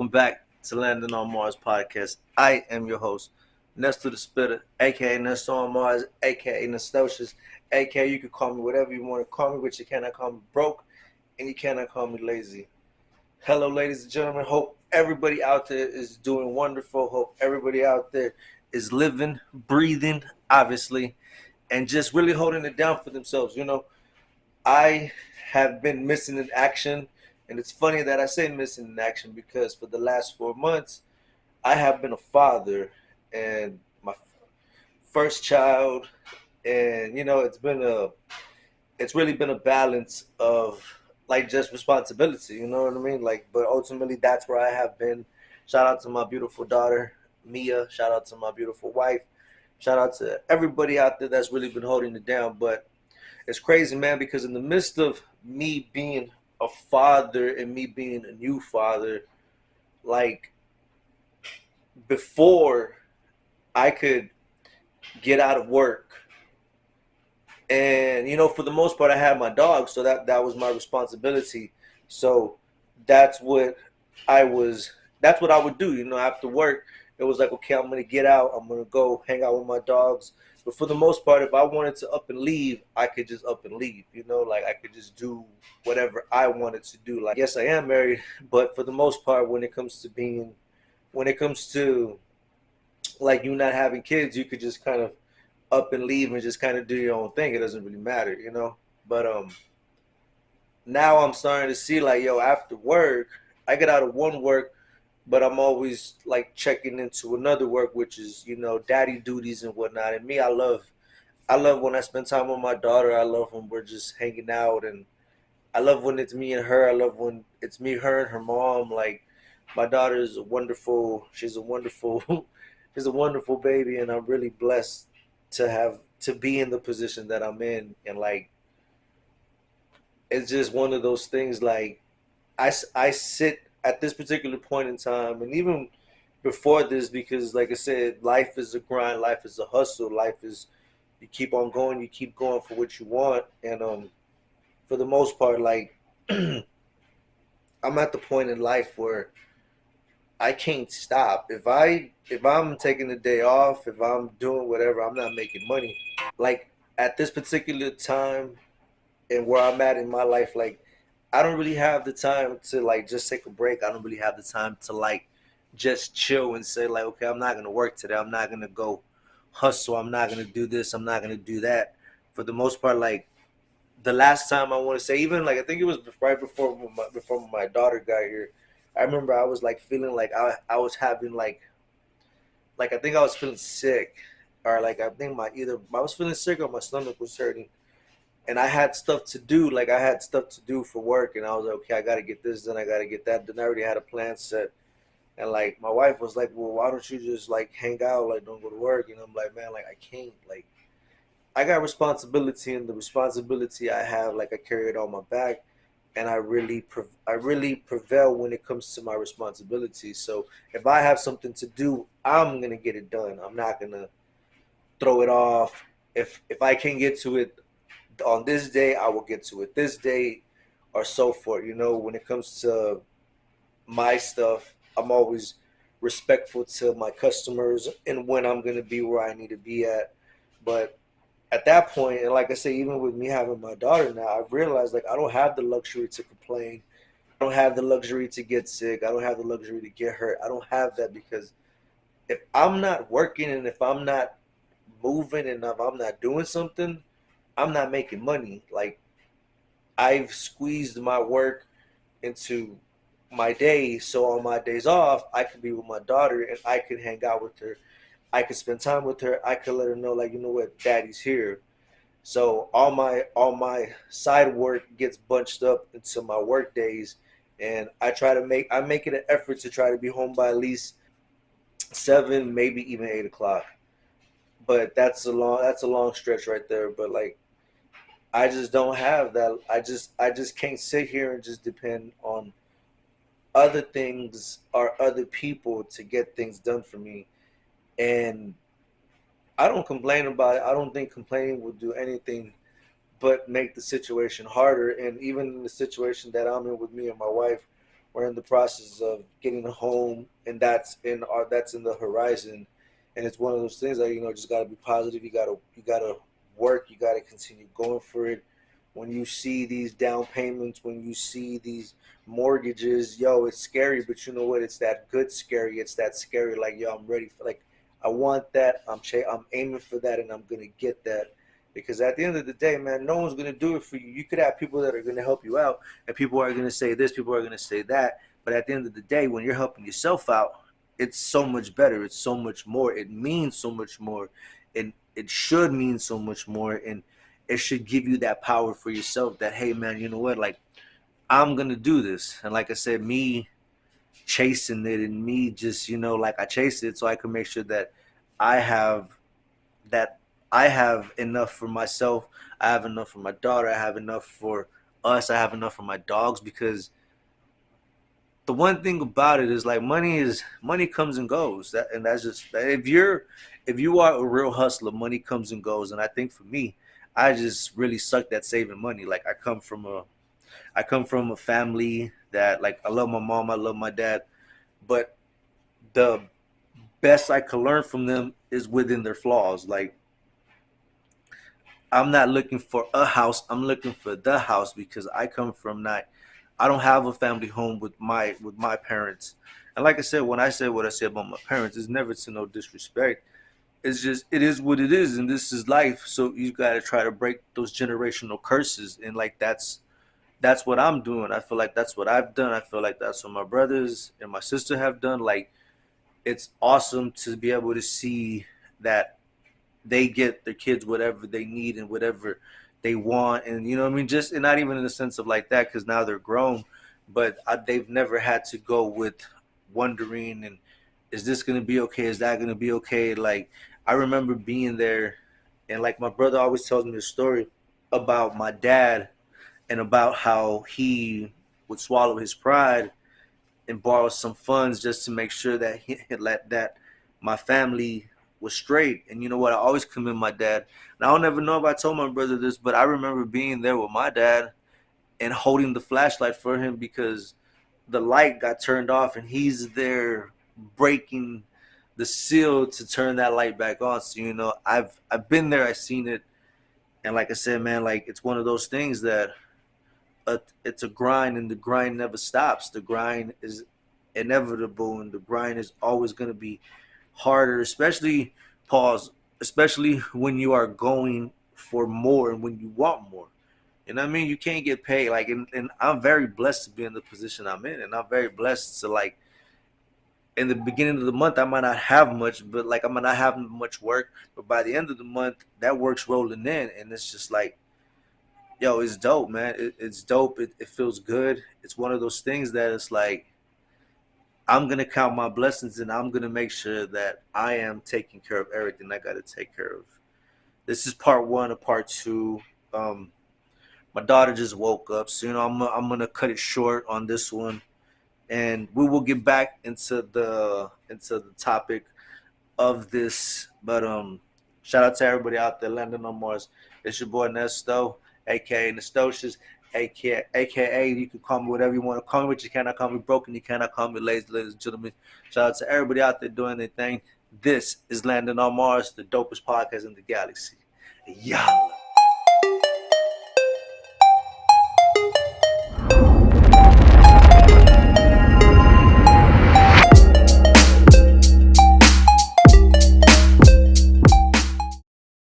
Welcome back to Landon on Mars podcast. I am your host, Nestor the Spitter, aka Nestor on Mars, aka Nostocious, aka you can call me whatever you want to call me, but you cannot call me broke and you cannot call me lazy. Hello, ladies and gentlemen. Hope everybody out there is doing wonderful. Hope everybody out there is living, breathing, obviously, and just really holding it down for themselves. I have been missing in action, and it's funny that I say missing in action because for the last 4 months, I have been a father and my first child, and it's really been a balance of like just responsibility. You know what I mean? Like, but ultimately, that's where I have been. Shout out to my beautiful daughter, Mia. Shout out to my beautiful wife. Shout out to everybody out there that's really been holding it down. But it's crazy, man, because in the midst of me being a father and me being a new father, like before I could get out of work, and for the most part, I had my dog, so that was my responsibility. So that's what I was. That's what I would do. After work, it was like, okay, I'm gonna get out. I'm gonna go hang out with my dogs. But for the most part, if I wanted to up and leave, I could just up and leave. Like I could just do whatever I wanted to do. Like, yes, I am married, but for the most part, when it comes to like you not having kids, you could just kind of up and leave and just kind of do your own thing. It doesn't really matter. But now I'm starting to see like, yo, after work, I get out of one work, but I'm always like checking into another work, which is daddy duties and whatnot. And me, I love when I spend time with my daughter. I love when we're just hanging out, and I love when it's me and her. I love when it's me, her, and her mom. Like, my daughter is a wonderful. She's a wonderful. She's a wonderful baby, and I'm really blessed to be in the position that I'm in. And like, it's just one of those things. Like, I sit at this particular point in time, and even before this, because like I said, life is a grind, life is a hustle, life is you keep on going, you keep going for what you want, and for the most part, like I'm at the point in life where I can't stop. If I'm taking a day off, if I'm doing whatever, I'm not making money. Like at this particular time and where I'm at in my life, like I don't really have the time to like just take a break. I don't really have the time to like just chill and say like, okay, I'm not gonna work today. I'm not gonna go hustle. I'm not gonna do this. I'm not gonna do that. For the most part, like the last time I want to say, even like I think it was right before my daughter got here. I remember I was like feeling like I was having like I think I was feeling sick, or like I think my either I was feeling sick or my stomach was hurting, and I had stuff to do. Like I had stuff to do for work, and I was like, okay, I got to get this, then I got to get that. Then I already had a plan set, and like my wife was like, well, why don't you just like hang out, like don't go to work? And I'm like, man, like I can't, like I got responsibility, and the responsibility I have, like I carry it on my back, and I really prevail when it comes to my responsibility. So if I have something to do, I'm gonna get it done. I'm not gonna throw it off. If I can get to it on this day, I will get to it this day, or so forth. When it comes to my stuff, I'm always respectful to my customers and when I'm gonna be where I need to be at. But at that point, and like I say, even with me having my daughter now, I've realized like I don't have the luxury to complain. I don't have the luxury to get sick. I don't have the luxury to get hurt. I don't have that because if I'm not working and if I'm not moving and if I'm not doing something, I'm not making money. Like I've squeezed my work into my day, so on my days off, I could be with my daughter and I could hang out with her. I could spend time with her. I could let her know, like, you know what, daddy's here. So all my side work gets bunched up into my work days, and I make it an effort to try to be home by at least 7, maybe even 8 o'clock. But that's a long stretch right there. But like I just don't have that. I just can't sit here and just depend on other things or other people to get things done for me. And I don't complain about it. I don't think complaining will do anything but make the situation harder. And even in the situation that I'm in with me and my wife, we're in the process of getting a home, and that's in the horizon. And it's one of those things that just gotta be positive. You gotta work. You gotta continue going for it. When you see these down payments, when you see these mortgages, yo, it's scary. But you know what? It's that good scary. It's that scary. Like, yo, I'm ready for, like, I want that. I'm aiming for that, and I'm gonna get that. Because at the end of the day, man, no one's gonna do it for you. You could have people that are gonna help you out, and people are gonna say this, people are gonna say that. But at the end of the day, when you're helping yourself out, it's so much better. It's so much more. It means so much more, and it should mean so much more. And it should give you that power for yourself. That, hey, man, you know what? Like, I'm gonna do this. And like I said, me chasing it, and me just, like, I chase it so I can make sure that I have that I have enough for myself. I have enough for my daughter. I have enough for us. I have enough for my dogs. Because the one thing about it is, like, money comes and goes. That's just, if you are a real hustler, money comes and goes. And I think for me, I just really sucked at saving money. Like, I come from a family that, like, I love my mom, I love my dad, but the best I could learn from them is within their flaws. Like, I'm not looking for a house. I'm looking for the house, because I don't have a family home with my parents. And like I said, when I say what I say about my parents, it's never to no disrespect. It's just, it is what it is, and this is life. So you got to try to break those generational curses, and, like, that's what I'm doing. I feel like that's what I've done. I feel like that's what my brothers and my sister have done. Like, it's awesome to be able to see that they get their kids whatever they need and whatever they want. And you know what I mean? Just, and not even in the sense of like that, because now they're grown, but they've never had to go with wondering, and is this going to be okay? Is that going to be okay? Like, I remember being there, and, like, my brother always tells me a story about my dad, and about how he would swallow his pride and borrow some funds just to make sure that that my family was straight. And you know what? I always commend my dad. And I don't ever know if I told my brother this, but I remember being there with my dad and holding the flashlight for him, because the light got turned off, and he's there breaking the seal to turn that light back on. So, I've been there, I've seen it. And like I said, man, like, it's one of those things that, it's a grind, and the grind never stops. The grind is inevitable, and the grind is always going to be harder, especially, pause, especially when you are going for more and when you want more. You know what I mean? You can't get paid. Like, and I'm very blessed to be in the position I'm in, and I'm very blessed to, like, in the beginning of the month, I might not have much, but, like, I might not have much work, but by the end of the month, that work's rolling in, and it's just like, yo, it's dope, man. It's dope. It feels good. It's one of those things that it's like, I'm gonna count my blessings, and I'm gonna make sure that I am taking care of everything I gotta take care of. This is part one of part two. Um, my daughter just woke up, so I'm gonna cut it short on this one, and we will get back into the topic of this. But shout out to everybody out there landing on Mars. It's your boy Nesto, aka Nestocious, aka you can call me whatever you want to call me, but you cannot call me broken, you cannot call me lazy, ladies and gentlemen. Shout out to everybody out there doing their thing. This is Landing on Mars, the dopest podcast in the galaxy. Yalla.